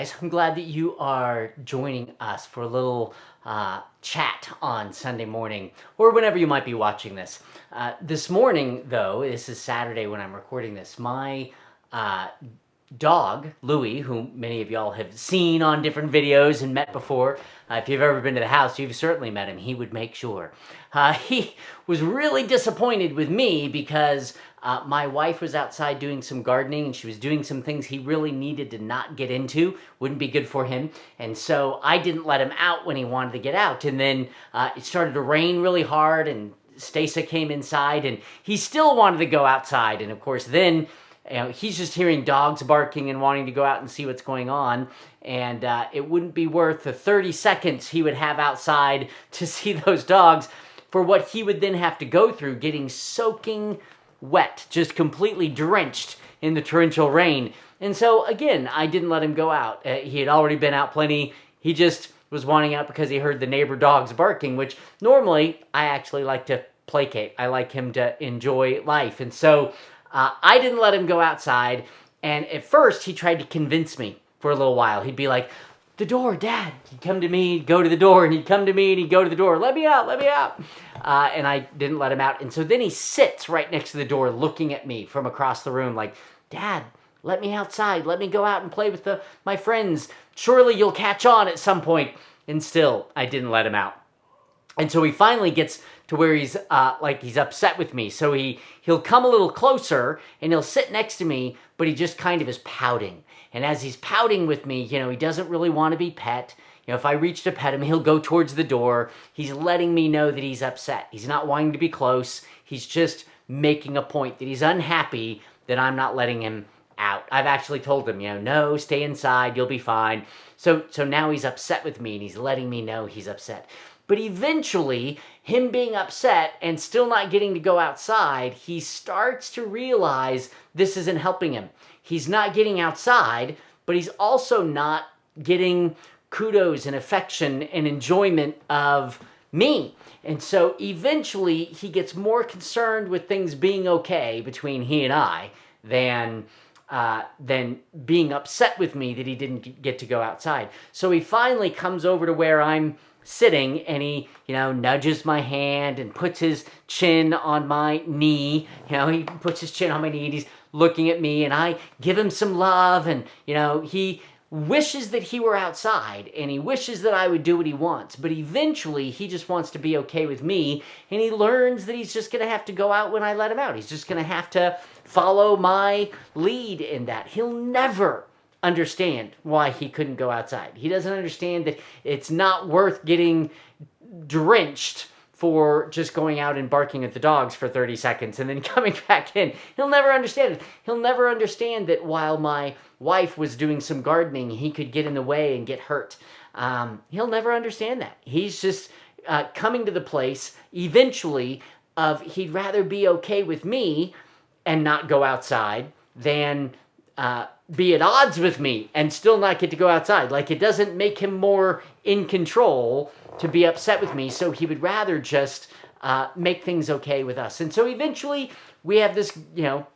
guys. I'm glad that you are joining us for a little chat on Sunday morning or whenever you might be watching this. This morning, though, this is Saturday when I'm recording this, my dog, Louie, who many of y'all have seen on different videos and met before. If you've ever been to the house, you've certainly met him. He would make sure. He was really disappointed with me because my wife was outside doing some gardening and she was doing some things he really needed to not get into. Wouldn't be good for him. And so I didn't let him out when he wanted to get out. And then it started to rain really hard and Stacey came inside and he still wanted to go outside. And of course then he's just hearing dogs barking and wanting to go out and see what's going on. And it wouldn't be worth the 30 seconds he would have outside to see those dogs for what he would then have to go through getting soaking wet, just completely drenched in the torrential rain. And so again, I didn't let him go out. He had already been out plenty. He just was wanting out because he heard the neighbor dogs barking, which normally I actually like to placate. I like him to enjoy life. And so I didn't let him go outside, and at first he tried to convince me for a little while. He'd be like, "The door, Dad." He'd come to me, he'd go to the door, and he'd come to me, and he'd go to the door. "Let me out, let me out." And I didn't let him out. And so then he sits right next to the door looking at me from across the room like, "Dad, let me outside. Let me go out and play with my friends. Surely you'll catch on at some point." And still, I didn't let him out. And so he finally gets to where he's he's upset with me. So he'll come a little closer and he'll sit next to me, but he just kind of is pouting. And as he's pouting with me, he doesn't really want to be pet. If I reach to pet him, he'll go towards the door. He's letting me know that he's upset. He's not wanting to be close. He's just making a point that he's unhappy that I'm not letting him out. I've actually told him, no, stay inside, you'll be fine. So now he's upset with me and he's letting me know he's upset. But eventually, him being upset and still not getting to go outside, he starts to realize this isn't helping him. He's not getting outside, but he's also not getting kudos and affection and enjoyment of me. And so eventually, he gets more concerned with things being okay between he and I than being upset with me that he didn't get to go outside. So he finally comes over to where I'm sitting and he, nudges my hand and puts his chin on my knee. He puts his chin on my knee and he's looking at me and I give him some love and, he wishes that he were outside and he wishes that I would do what he wants. But eventually he just wants to be okay with me and he learns that he's just going to have to go out when I let him out. He's just going to have to follow my lead in that. He'll never understand why he couldn't go outside. He doesn't understand that it's not worth getting drenched for just going out and barking at the dogs for 30 seconds and then coming back in. He'll never understand it. He'll never understand that while my wife was doing some gardening, he could get in the way and get hurt. He'll never understand that. He's just coming to the place eventually of he'd rather be okay with me and not go outside than be at odds with me and still not get to go outside. Like, it doesn't make him more in control to be upset with me, so he would rather just make things okay with us. And so eventually we have this,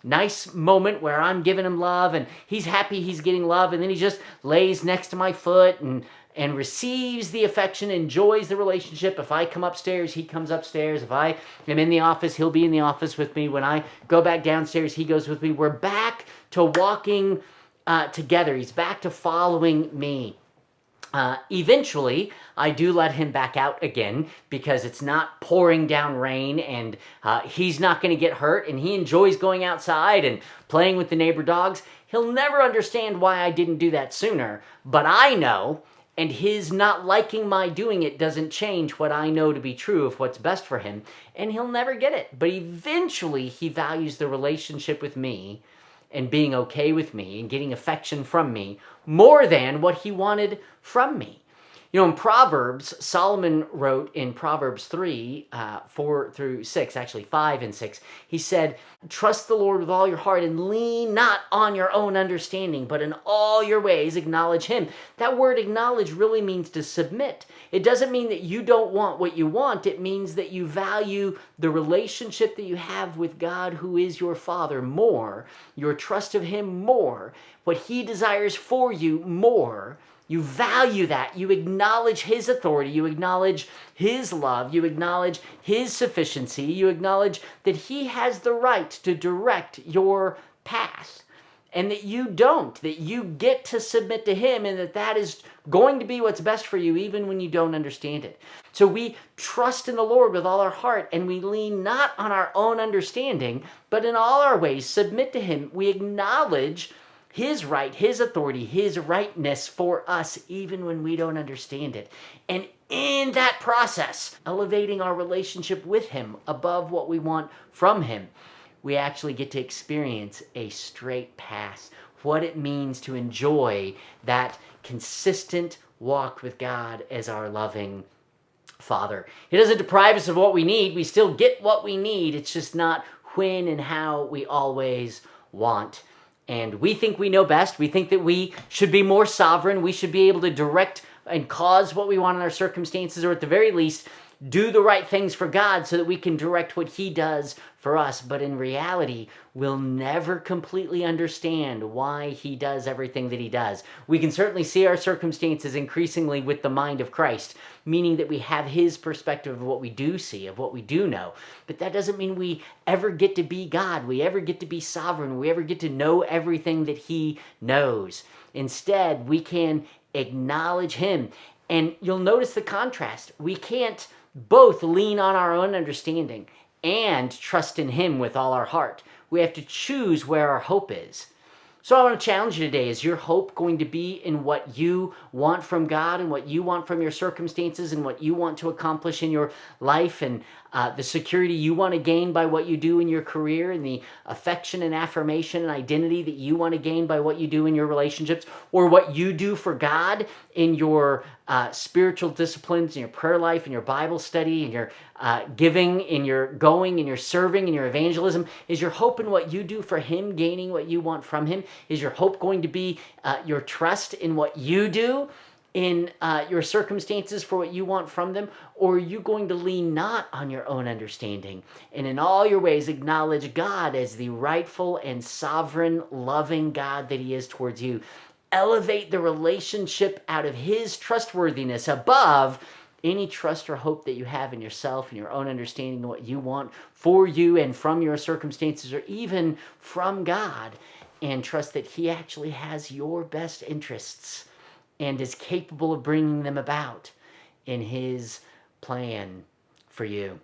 nice moment where I'm giving him love and he's happy he's getting love, and then he just lays next to my foot and receives the affection, enjoys the relationship. If I come upstairs, he comes upstairs. If I am in the office, he'll be in the office with me. When I go back downstairs, he goes with me. We're back to walking together. He's back to following me. Eventually, I do let him back out again because it's not pouring down rain and he's not going to get hurt and he enjoys going outside and playing with the neighbor dogs. He'll never understand why I didn't do that sooner, but I know, and his not liking my doing it doesn't change what I know to be true of what's best for him, and he'll never get it. But eventually, he values the relationship with me and being okay with me and getting affection from me more than what he wanted from me. In Proverbs, Solomon wrote in Proverbs 3, 4 through 6, actually 5 and 6, he said, trust the Lord with all your heart and lean not on your own understanding, but in all your ways acknowledge him. That word acknowledge really means to submit. It doesn't mean that you don't want what you want. It means that you value the relationship that you have with God, who is your Father, more, your trust of him more, what he desires for you more. You value that. You acknowledge his authority. You acknowledge his love. You acknowledge his sufficiency. You acknowledge that he has the right to direct your path, and that you don't, that you get to submit to him, and that is going to be what's best for you even when you don't understand it. So we trust in the Lord with all our heart, and we lean not on our own understanding, but in all our ways submit to him. We acknowledge his right, his authority, his rightness for us, even when we don't understand it. And in that process, elevating our relationship with him above what we want from him, we actually get to experience a straight path, what it means to enjoy that consistent walk with God as our loving Father. He doesn't deprive us of what we need. We still get what we need. It's just not when and how we always want. And we think we know best. We think that we should be more sovereign. We should be able to direct and cause what we want in our circumstances, or at the very least, do the right things for God so that we can direct what he does for us. But in reality, we'll never completely understand why he does everything that he does. We can certainly see our circumstances increasingly with the mind of Christ, meaning that we have his perspective of what we do see, of what we do know. But that doesn't mean we ever get to be God. We ever get to be sovereign. We ever get to know everything that he knows. Instead, we can acknowledge him. And you'll notice the contrast. We can't both lean on our own understanding and trust in him with all our heart. We have to choose where our hope is. So I want to challenge you today. Is your hope going to be in what you want from God and what you want from your circumstances and what you want to accomplish in your life, and the security you want to gain by what you do in your career, and the affection and affirmation and identity that you want to gain by what you do in your relationships, or what you do for God in your spiritual disciplines, in your prayer life, in your Bible study, in your giving, in your going, in your serving, in your evangelism? Is your hope in what you do for him, gaining what you want from him? Is your hope going to be your trust in what you do in your circumstances for what you want from them? Or are you going to lean not on your own understanding, and in all your ways acknowledge God as the rightful and sovereign, loving God that he is towards you? Elevate the relationship out of his trustworthiness above any trust or hope that you have in yourself and your own understanding of what you want for you and from your circumstances, or even from God, and trust that he actually has your best interests and is capable of bringing them about in his plan for you.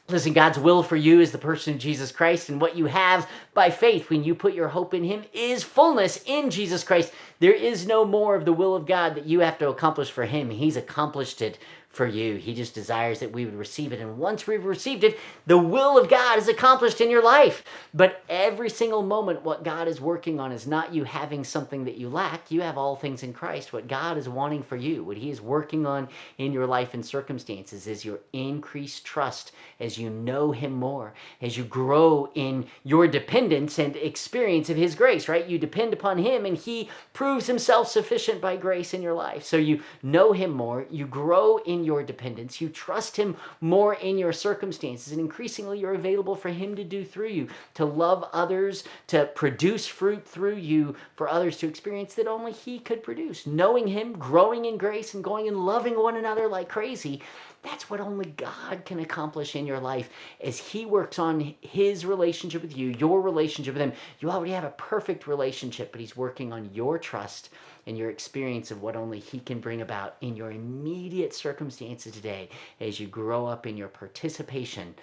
Listen, God's will for you is the person of Jesus Christ, and what you have by faith when you put your hope in him is fullness in Jesus Christ. There is no more of the will of God that you have to accomplish for him. He's accomplished it for you. He just desires that we would receive it. And once we've received it, the will of God is accomplished in your life. But every single moment, what God is working on is not you having something that you lack. You have all things in Christ. What God is wanting for you, what he is working on in your life and circumstances, is your increased trust as you know him more, as you grow in your dependence and experience of his grace, right? You depend upon him, and he proves himself sufficient by grace in your life. So you know him more, you grow in your dependence, you trust him more in your circumstances, and increasingly you're available for him to do through you, to love others, to produce fruit through you for others to experience that only he could produce. Knowing him, growing in grace, and going and loving one another like crazy, that's what only God can accomplish in your life as he works on his relationship with you, your relationship with him. You already have a perfect relationship, but he's working on your trust and your experience of what only he can bring about in your immediate circumstances today as you grow up in your participation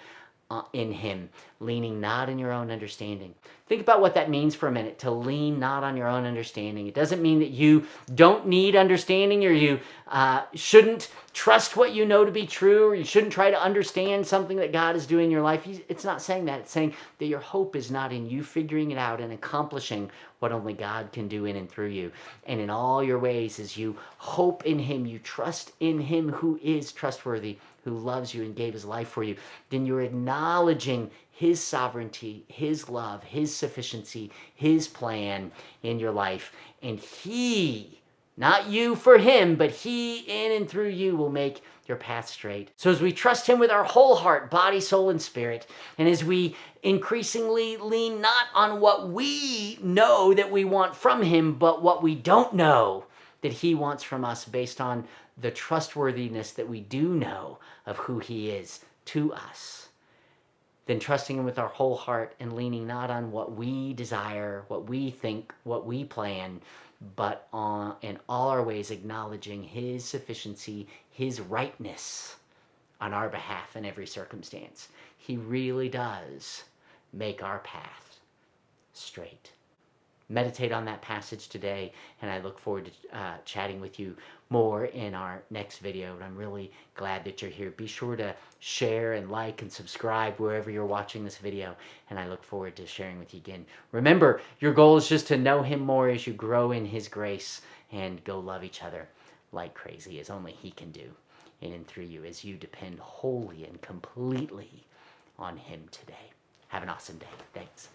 in him, leaning not in your own understanding. Think about what that means for a minute, to lean not on your own understanding. It doesn't mean that you don't need understanding, or you shouldn't trust what you know to be true, or you shouldn't try to understand something that God is doing in your life. It's not saying that. It's saying that your hope is not in you figuring it out and accomplishing what only God can do in and through you. And in all your ways, as you hope in Him, you trust in Him who is trustworthy, who loves you and gave His life for you, then you're acknowledging His sovereignty, His love, His sufficiency, His plan in your life. And He, not you for Him, but He in and through you will make your path straight. So as we trust Him with our whole heart, body, soul, and spirit, and as we increasingly lean not on what we know that we want from Him, but what we don't know that He wants from us, based on the trustworthiness that we do know of who He is to us, then trusting Him with our whole heart and leaning not on what we desire, what we think, what we plan, but on, in all our ways, acknowledging His sufficiency, His rightness on our behalf in every circumstance. He really does make our path straight. Meditate on that passage today, and I look forward to chatting with you more in our next video. And I'm really glad that you're here. Be sure to share and like and subscribe wherever you're watching this video, and I look forward to sharing with you again. Remember, your goal is just to know Him more as you grow in His grace, and go love each other like crazy, as only He can do in and through you, as you depend wholly and completely on Him today. Have an awesome day. Thanks.